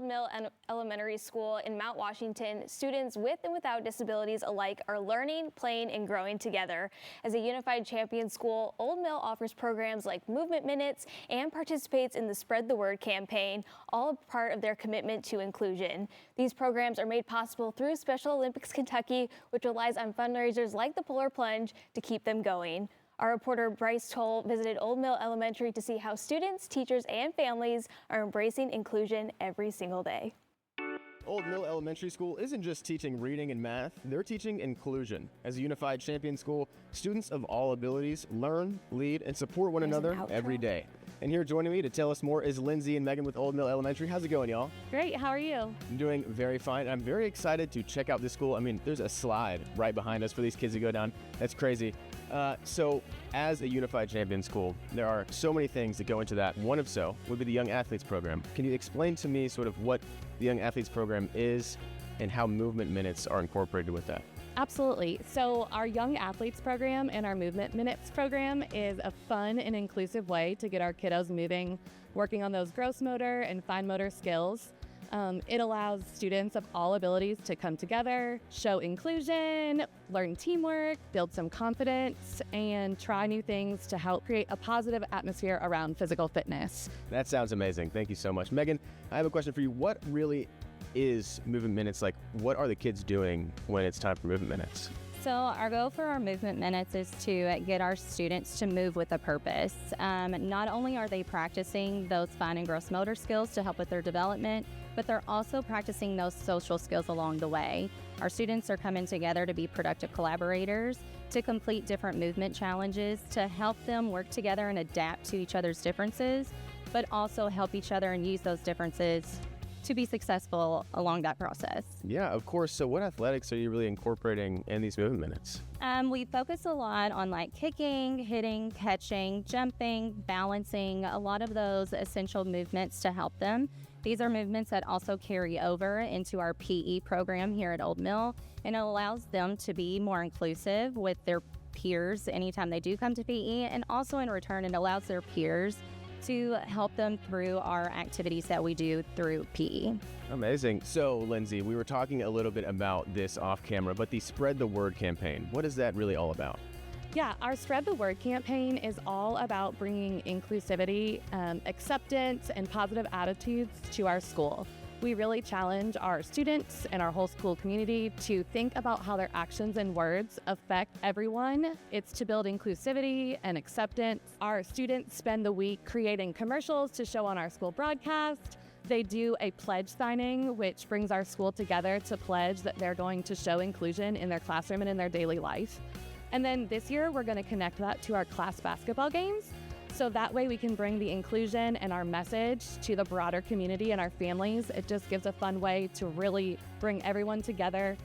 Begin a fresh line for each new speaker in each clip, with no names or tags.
Old Mill Elementary School in Mount Washington, students with and without disabilities alike are learning, playing, and growing together. As a unified champion school, Old Mill offers programs like Movement Minutes and participates in the Spread the Word campaign, all a part of their commitment to inclusion. These programs are made possible through Special Olympics Kentucky, which relies on fundraisers like the Polar Plunge to keep them going. Our reporter Bryce Toll visited Old Mill Elementary to see how students, teachers, and families are embracing inclusion every single day.
Old Mill Elementary School isn't just teaching reading and math, they're teaching inclusion. As a unified champion school, students of all abilities learn, lead, and support one another every day. And here joining me to tell us more is Lindsay and Megan with Old Mill Elementary. How's it going, y'all?
Great, how are you?
I'm doing very fine. I'm very excited to check out this school. I mean, there's a slide right behind us for these kids to go down. That's crazy. So as a unified champion school, there are so many things that go into that. One of so would be the Young Athletes program. Can you explain to me sort of what the Young Athletes program is and how movement minutes are incorporated with that?
Absolutely. So our Young Athletes program and our Movement Minutes program is a fun and inclusive way to get our kiddos moving, working on those gross motor and fine motor skills. It allows students of all abilities to come together, show inclusion, learn teamwork, build some confidence, and try new things to help create a positive atmosphere around physical fitness.
That sounds amazing. Thank you so much. Megan, I have a question for you. What really is Movement Minutes? Like, what are the kids doing when it's time for Movement Minutes?
So our goal for our Movement Minutes is to get our students to move with a purpose. Not only are they practicing those fine and gross motor skills to help with their development, but they're also practicing those social skills along the way. Our students are coming together to be productive collaborators, to complete different movement challenges, to help them work together and adapt to each other's differences, but also help each other and use those differences to be successful along that process.
Yeah, of course. So what athletics are you really incorporating in these Movement Minutes?
We focus a lot on like kicking, hitting, catching, jumping, balancing, a lot of those essential movements to help them. These are movements that also carry over into our PE program here at Old Mill, and it allows them to be more inclusive with their peers anytime they do come to PE, and also in return it allows their peers to help them through our activities that we do through PE.
Amazing. So, Lindsay, we were talking a little bit about this off camera, but the Spread the Word campaign, what is that really all about?
Yeah, our Spread the Word campaign is all about bringing inclusivity, acceptance, and positive attitudes to our school. We really challenge our students and our whole school community to think about how their actions and words affect everyone. It's to build inclusivity and acceptance. Our students spend the week creating commercials to show on our school broadcast. They do a pledge signing, which brings our school together to pledge that they're going to show inclusion in their classroom and in their daily life. And then this year, we're going to connect that to our class basketball games. So that way we can bring the inclusion and our message to the broader community and our families. It just gives a fun way to really bring everyone together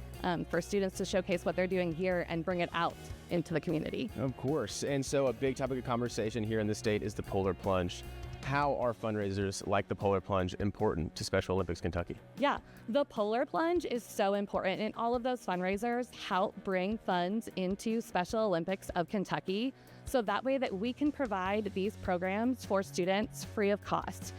for students to showcase what they're doing here and bring it out into the community.
Of course. And so a big topic of conversation here in the state is the Polar Plunge. How are fundraisers like the Polar Plunge important to Special Olympics Kentucky?
Yeah, the Polar Plunge is so important, and all of those fundraisers help bring funds into Special Olympics of Kentucky, so that way that we can provide these programs for students free of cost.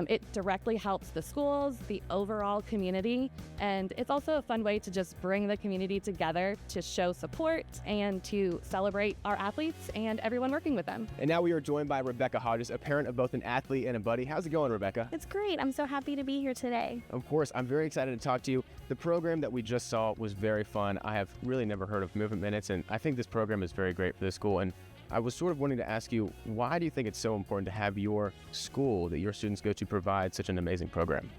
It directly helps the schools, the overall community, and it's also a fun way to just bring the community together to show support and to celebrate our athletes and everyone working with them.
And now we are joined by Rebecca Hodges, a parent of both an athlete and a buddy. How's it going, Rebecca?
It's great. I'm so happy to be here today.
Of course. I'm very excited to talk to you. The program that we just saw was very fun. I have really never heard of Movement Minutes, and I think this program is very great for the school. And I was sort of wanting to ask you, why do you think it's so important to have your school that your students go to provide such an amazing program?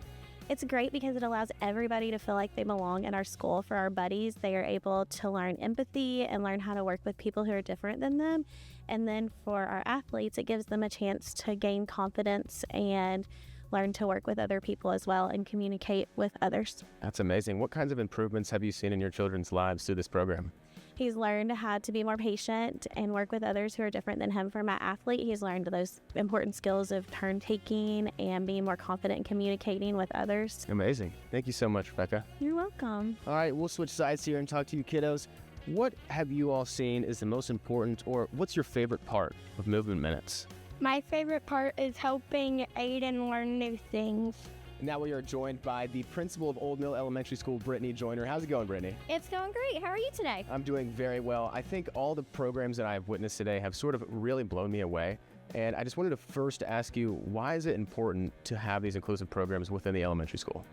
It's great because it allows everybody to feel like they belong in our school. For our buddies, they are able to learn empathy and learn how to work with people who are different than them. And then for our athletes, it gives them a chance to gain confidence and learn to work with other people as well and communicate with others.
That's amazing. What kinds of improvements have you seen in your children's lives through this program?
He's learned how to be more patient and work with others who are different than him. For my athlete, he's learned those important skills of turn taking and being more confident in communicating with others.
Amazing. Thank you so much, Rebecca.
You're welcome.
All right, we'll switch sides here and talk to you kiddos. What have you all seen is the most important, or what's your favorite part of Movement Minutes?
My favorite part is helping Aiden learn new things.
And now we are joined by the principal of Old Mill Elementary School, Brittany Joyner. How's it going, Brittany?
It's going great. How are you today?
I'm doing very well. I think all the programs that I've witnessed today have sort of really blown me away. And I just wanted to first ask you, why is it important to have these inclusive programs within the elementary school?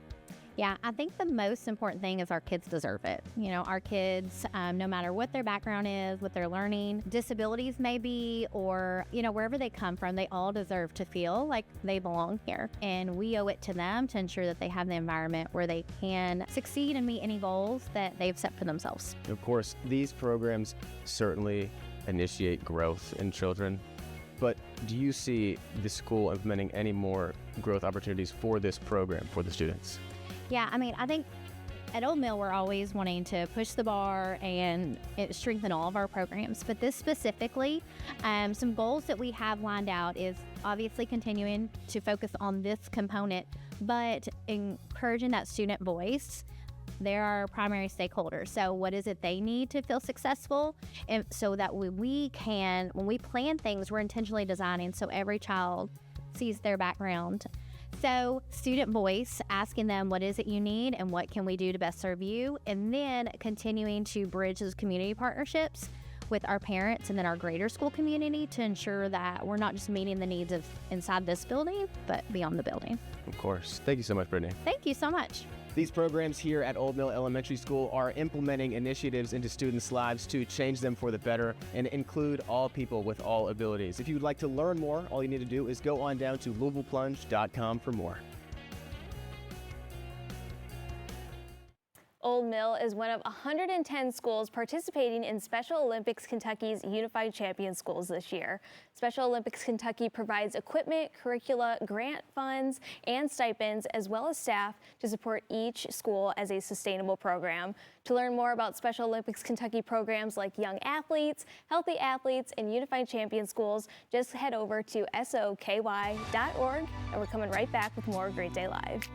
Yeah, I think the most important thing is our kids deserve it. You know, our kids, no matter what their background is, what they're learning, disabilities maybe, or, you know, wherever they come from, they all deserve to feel like they belong here. And we owe it to them to ensure that they have the environment where they can succeed and meet any goals that they've set for themselves.
Of course, these programs certainly initiate growth in children. But do you see the school implementing any more growth opportunities for this program for the students?
Yeah, I mean, I think at Old Mill, we're always wanting to push the bar and strengthen all of our programs. But this specifically, some goals that we have lined out is obviously continuing to focus on this component, but encouraging that student voice. They're our primary stakeholders. So what is it they need to feel successful? And so that when we plan things, we're intentionally designing so every child sees their background. So student voice, asking them, what is it you need and what can we do to best serve you? And then continuing to bridge those community partnerships with our parents and then our greater school community to ensure that we're not just meeting the needs of inside this building, but beyond the building.
Of course. Thank you so much, Brittany.
Thank you so much.
These programs here at Old Mill Elementary School are implementing initiatives into students' lives to change them for the better and include all people with all abilities. If you would like to learn more, all you need to do is go on down to LouisvillePlunge.com for more.
Old Mill is one of 110 schools participating in Special Olympics Kentucky's Unified Champion Schools this year. Special Olympics Kentucky provides equipment, curricula, grant funds, and stipends, as well as staff to support each school as a sustainable program. To learn more about Special Olympics Kentucky programs like Young Athletes, Healthy Athletes, and Unified Champion Schools, just head over to soky.org, and we're coming right back with more Great Day Live.